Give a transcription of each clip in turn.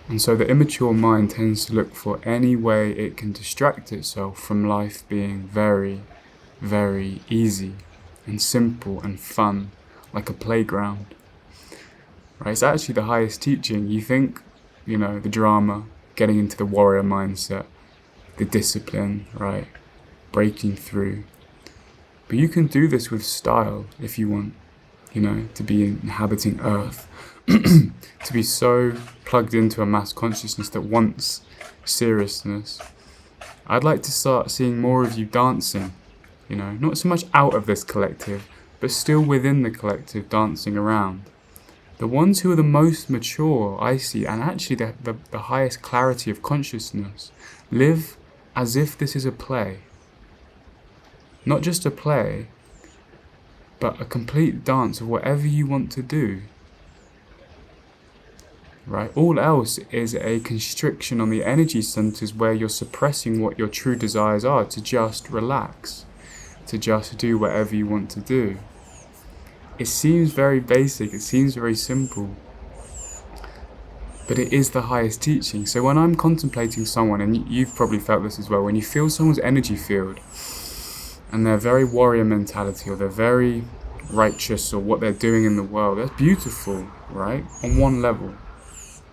And so the immature mind tends to look for any way it can distract itself from life being very, very easy and simple and fun, like a playground. Right? It's actually the highest teaching. You think, the drama, getting into the warrior mindset, the discipline, right? Breaking through. But you can do this with style if you want, to be inhabiting Earth. To be so plugged into a mass consciousness that wants seriousness. I'd like to start seeing more of you dancing, not so much out of this collective, but still within the collective, dancing around. The ones who are the most mature, I see, and actually the highest clarity of consciousness, live as if this is a play. Not just a play, but a complete dance of whatever you want to do. Right? All else is a constriction on the energy centers where you're suppressing what your true desires are, to just relax, to just do whatever you want to do. It seems very basic, it seems very simple, but it is the highest teaching. So when I'm contemplating someone, and you've probably felt this as well, when you feel someone's energy field, and they're very warrior mentality, or they're very righteous, or what they're doing in the world, that's beautiful, right? On one level,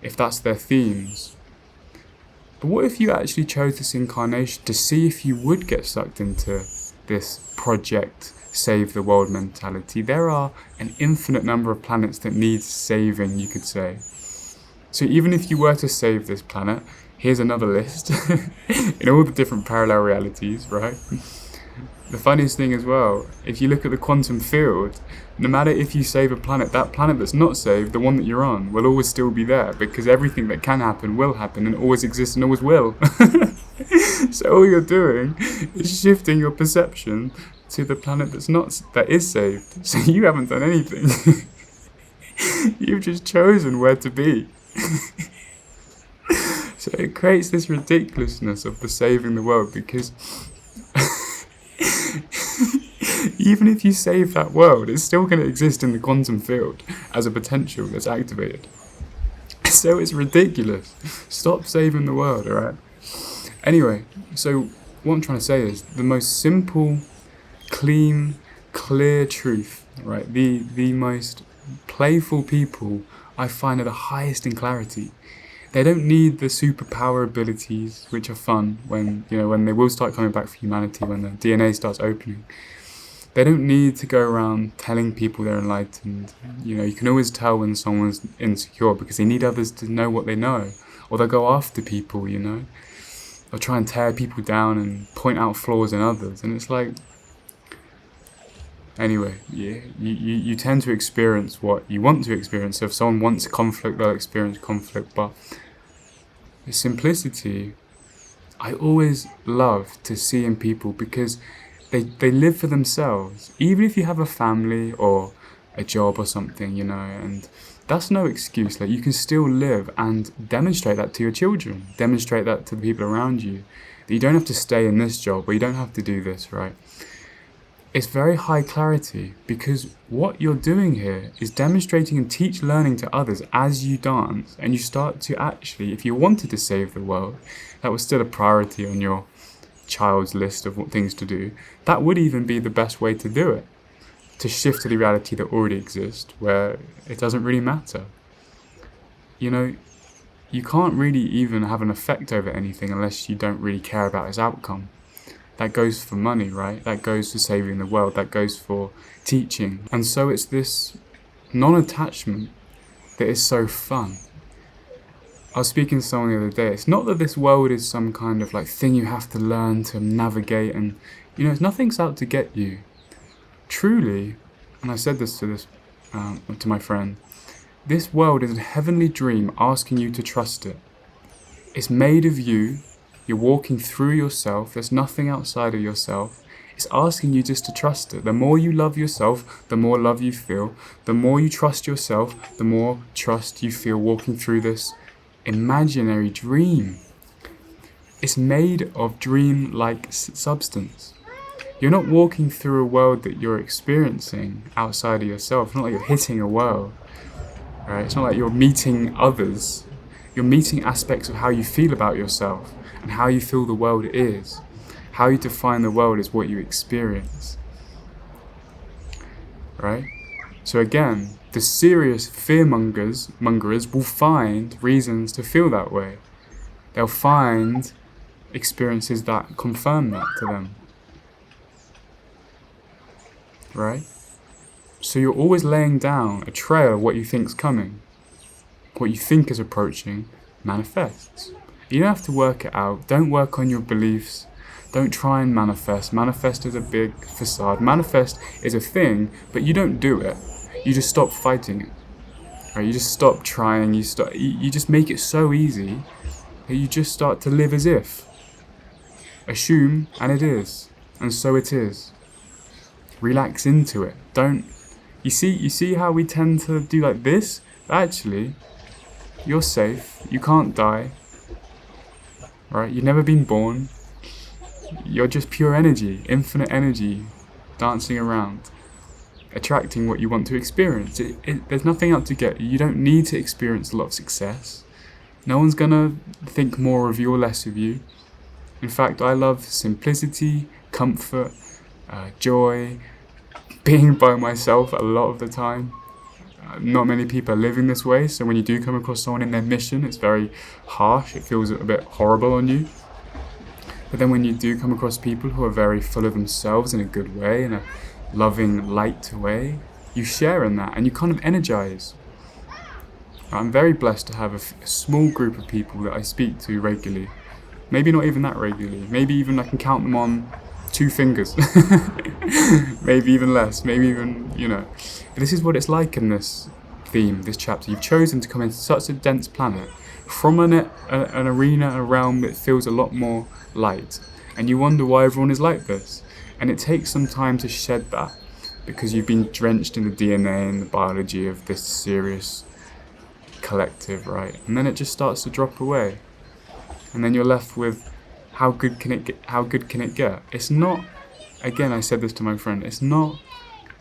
if that's their themes. But what if you actually chose this incarnation to see if you would get sucked into this project, save the world mentality? There are an infinite number of planets that need saving, you could say. So even if you were to save this planet, here's another list in all the different parallel realities, right? The funniest thing as well, if you look at the quantum field, no matter if you save a planet, that planet that's not saved, the one that you're on, will always still be there, because everything that can happen will happen, and always exists and always will. So all you're doing is shifting your perception to the planet that is saved. So you haven't done anything. You've just chosen where to be. So it creates this ridiculousness of the saving the world, because even if you save that world, it's still going to exist in the quantum field as a potential that's activated. So it's ridiculous. Stop saving the world, alright? Anyway, so what I'm trying to say is the most simple, clean, clear truth, right? The most playful people I find are the highest in clarity. They don't need the superpower abilities, which are fun when they will start coming back for humanity, when the DNA starts opening. They don't need to go around telling people they're enlightened. You can always tell when someone's insecure, because they need others to know what they know. Or they'll go after people, They'll try and tear people down and point out flaws in others. And it's like, anyway, yeah, you tend to experience what you want to experience. So if someone wants conflict, they'll experience conflict. But the simplicity, I always love to see in people, because they live for themselves. Even if you have a family or a job or something, and that's no excuse. Like, you can still live and demonstrate that to your children, demonstrate that to the people around you, that you don't have to stay in this job, or you don't have to do this, right? It's very high clarity, because what you're doing here is demonstrating and learning to others as you dance, and you start to actually, if you wanted to save the world, that was still a priority on your child's list of what things to do, that would even be the best way to do it, to shift to the reality that already exists, where it doesn't really matter. You can't really even have an effect over anything unless you don't really care about its outcome. That goes for money, right? That goes for saving the world. That goes for teaching. And so it's this non-attachment that is so fun. I was speaking to someone the other day. It's not that this world is some kind of thing you have to learn to navigate, and nothing's out to get you. Truly, and I said this to my friend, this world is a heavenly dream asking you to trust it. It's made of you. You're walking through yourself. There's nothing outside of yourself. It's asking you just to trust it. The more you love yourself, the more love you feel. The more you trust yourself, the more trust you feel walking through this imaginary dream. It's made of dream-like substance. You're not walking through a world that you're experiencing outside of yourself. It's not like you're hitting a world, right? It's not like you're meeting others. You're meeting aspects of how you feel about yourself and how you feel the world is. How you define the world is what you experience. Right? So again, the serious fearmongers will find reasons to feel that way. They'll find experiences that confirm that to them. Right? So you're always laying down a trail of what you think's coming. What you think is approaching manifests. You don't have to work it out. Don't work on your beliefs. Don't try and manifest. Manifest is a big facade. Manifest is a thing, but you don't do it. You just stop fighting it. Right? You just stop trying. You just make it so easy that you just start to live as if. Assume, and it is. And so it is. Relax into it. You see how we tend to do like this? Actually, you're safe. You can't die. Right? You've never been born. You're just pure energy, infinite energy, dancing around, attracting what you want to experience. There's nothing out to get. You don't need to experience a lot of success. No one's gonna think more of you or less of you. In fact, I love simplicity, comfort, joy, being by myself a lot of the time. Not many people are living this way, so when you do come across someone in their mission, it's very harsh. It feels a bit horrible on you. But then when you do come across people who are very full of themselves in a good way, in a loving, light way, you share in that and you kind of energize. I'm very blessed to have a small group of people that I speak to regularly. Maybe not even that regularly. Maybe even I can count them on 2 fingers. Maybe even less. Maybe even, But this is what it's like in this theme, this chapter. You've chosen to come into such a dense planet from an arena, a realm that feels a lot more light. And you wonder why everyone is like this. And it takes some time to shed that because you've been drenched in the DNA and the biology of this serious collective, right? And then it just starts to drop away. And then you're left with how good can it get? It's not, again, I said this to my friend, it's not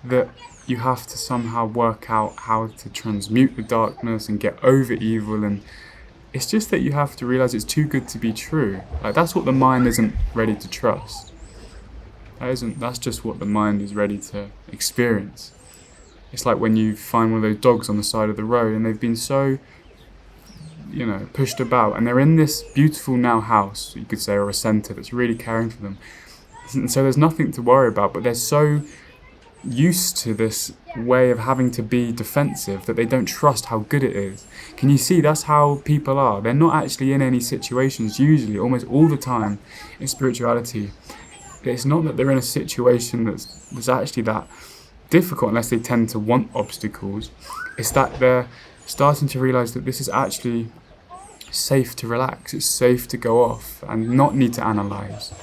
that you have to somehow work out how to transmute the darkness and get over evil, and it's just that you have to realize it's too good to be true. Like, that's what the mind isn't ready to trust. That's just what the mind is ready to experience. It's like when you find one of those dogs on the side of the road and they've been so, pushed about, and they're in this beautiful now house, you could say, or a centre that's really caring for them. And so there's nothing to worry about, but they're so used to this way of having to be defensive that they don't trust how good it is. Can you see that's how people are? They're not actually in any situations, usually, almost all the time in spirituality. It's not that they're in a situation that's actually that difficult unless they tend to want obstacles. It's that they're starting to realise that this is actually safe to relax. It's safe to go off and not need to analyse.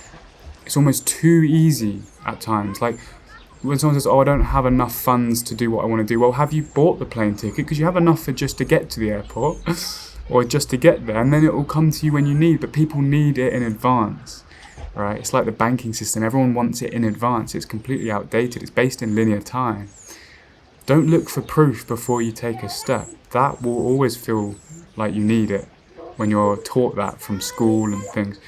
It's almost too easy at times. Like when someone says, I don't have enough funds to do what I want to do. Well, have you bought the plane ticket? Because you have enough for just to get to the airport or just to get there, and then it will come to you when you need. But people need it in advance. Right? It's like the banking system. Everyone wants it in advance. It's completely outdated. It's based in linear time. Don't look for proof before you take a step. That will always feel like you need it when you're taught that from school and things.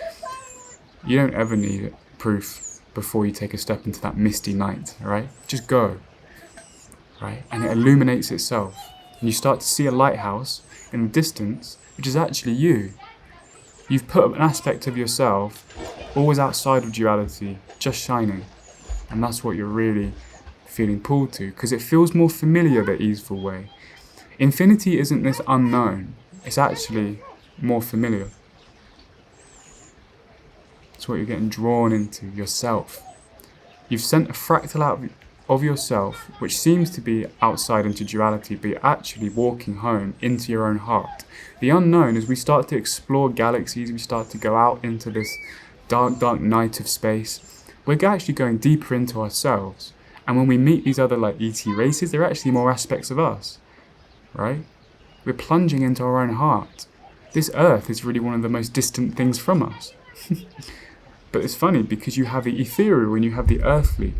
You don't ever need it, proof before you take a step into that misty night, right? Just go, right? And it illuminates itself. And you start to see a lighthouse in the distance, which is actually you. You've put an aspect of yourself always outside of duality, just shining. And that's what you're really feeling pulled to, because it feels more familiar, the easeful way. Infinity isn't this unknown, it's actually more familiar. It's what you're getting drawn into, yourself. You've sent a fractal out of yourself, which seems to be outside into duality, but you're actually walking home into your own heart. The unknown, as we start to explore galaxies, we start to go out into this dark, dark night of space, we're actually going deeper into ourselves. And when we meet these other like ET races, they're actually more aspects of us, right? We're plunging into our own heart. This earth is really one of the most distant things from us. But it's funny because you have the ethereal and you have the earthly.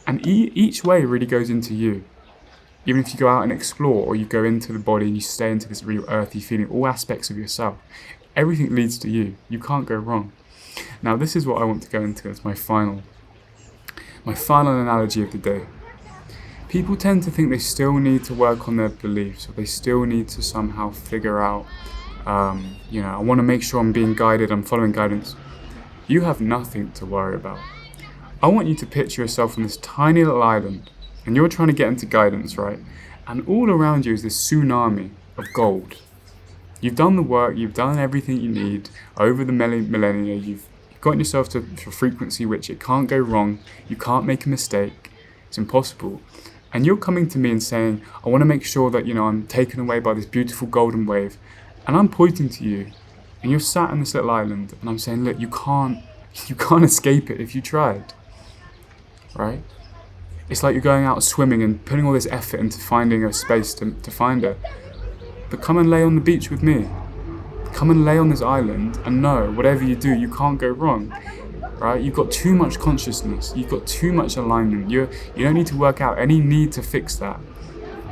And each way really goes into you. Even if you go out and explore, or you go into the body and you stay into this real earthy feeling, all aspects of yourself, everything leads to you. You can't go wrong. Now, this is what I want to go into as my final analogy of the day. People tend to think they still need to work on their beliefs, or they still need to somehow figure out, I want to make sure I'm being guided, I'm following guidance. You have nothing to worry about. I want you to picture yourself on this tiny little island, and you're trying to get into guidance, right? And all around you is this tsunami of gold. You've done the work, you've done everything you need over the millennia, you've gotten yourself to a frequency which it can't go wrong, you can't make a mistake, it's impossible. And you're coming to me and saying, I want to make sure that, I'm taken away by this beautiful golden wave. And I'm pointing to you, and you're sat on this little island, and I'm saying, look, you can't escape it if you tried, right? It's like you're going out swimming and putting all this effort into finding a space to find it. But come and lay on the beach with me. Come and lay on this island and know, whatever you do, you can't go wrong, right? You've got too much consciousness. You've got too much alignment. You don't need to work out any need to fix that.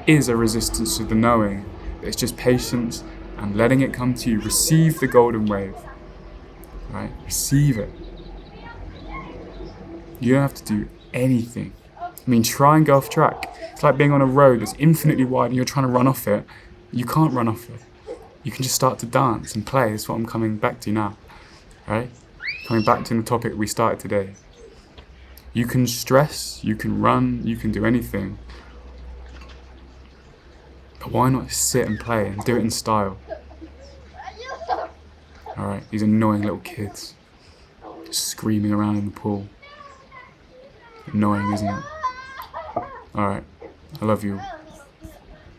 Is a resistance to the knowing. It's just patience and letting it come to you. Receive the golden wave, right? Receive it. You don't have to do anything. Try and go off track. It's like being on a road that's infinitely wide and you're trying to run off it. You can't run off it. You can just start to dance and play. That's what I'm coming back to now, right? Coming back to the topic we started today. You can stress, you can run, you can do anything. But why not sit and play and do it in style? Alright, these annoying little kids. Just screaming around in the pool. Annoying, isn't it? Alright, I love you all.